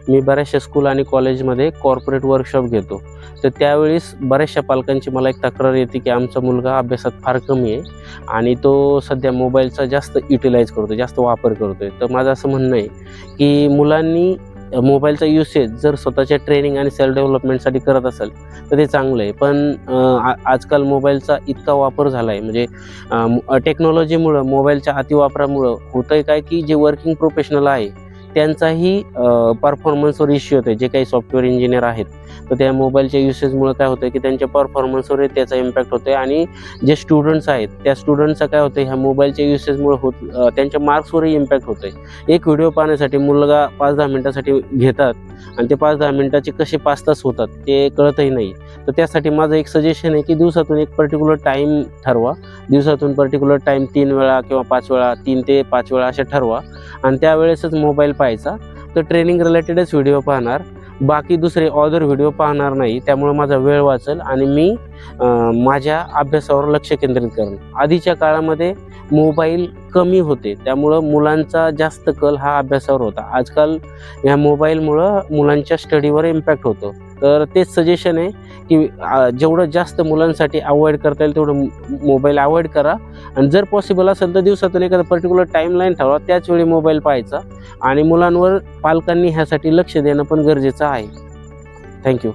मी बऱ्याचशा स्कूल आणि कॉलेजमध्ये कॉर्पोरेट वर्कशॉप घेतो. तर त्यावेळेस बऱ्याचशा पालकांची मला एक तक्रार येते की आमचा मुलगा अभ्यासात फार कमी आहे आणि तो सध्या मोबाईलचा जास्त युटिलाइज करतो, जास्त वापर करतोय. तर माझं असं म्हणणं आहे की मुलांनी मोबाईलचा युसेज जर स्वतःच्या ट्रेनिंग आणि सेल्फ डेव्हलपमेंटसाठी करत असेल तर ते चांगलं आहे. पण आजकाल मोबाईलचा इतका वापर झाला आहे, म्हणजे टेक्नॉलॉजीमुळं, मोबाईलच्या अतिवापरामुळं होतं आहे काय की जे वर्किंग प्रोफेशनल आहे त्यांचाही परफॉर्मन्सवर इश्यू होतो आहे. जे काही सॉफ्टवेअर इंजिनियर आहेत, तर त्या मोबाईलच्या युसेजमुळं काय होतं की त्यांच्या परफॉर्मन्सवर त्याचा इम्पॅक्ट होतो आहे आणि जे स्टुडंट्स आहेत त्या स्टुडंट्सचा काय होतं ह्या मोबाईलच्या युसेजमुळं त्यांच्या मार्क्सवरही इम्पॅक्ट होतो आहे. एक व्हिडिओ पाहण्यासाठी मुलगा 5-10 मिनिटासाठी घेतात आणि ते 5-10 मिनिटाचे कसे 5 तास होतात ते कळतही नाही. तर त्यासाठी माझं एक सजेशन आहे की दिवसातून एक पर्टिक्युलर टाईम ठरवा. दिवसातून पर्टिक्युलर टाईम 3 वेळा किंवा 5 वेळा, 3 ते 5 वेळा असे ठरवा आणि त्यावेळेसच मोबाईल पाहायचा. तर ट्रेनिंग रिलेटेडच व्हिडिओ पाहणार, बाकी दुसरे ऑदर व्हिडिओ पाहणार नाही. त्यामुळे माझा वेळ वाचेल आणि मी माझ्या अभ्यासावर लक्ष केंद्रित करेन. आधीच्या काळामध्ये मोबाईल कमी होते, त्यामुळं मुलांचा जास्त कल हा अभ्यासावर होता. आजकाल ह्या मोबाईलमुळं मुलांच्या स्टडीवर इम्पॅक्ट होतो. तर तेच सजेशन आहे की जेवढं जास्त मुलांसाठी अवॉइड करता येईल तेवढं मोबाईल अवॉइड करा आणि जर पॉसिबल असेल तर दिवसातून एखादा पर्टिक्युलर टाईमलाईन ठरवा, त्याच वेळी मोबाईल पाहायचा आणि मुलांवर पालकांनी ह्यासाठी लक्ष देणं पण गरजेचं आहे. थँक्यू.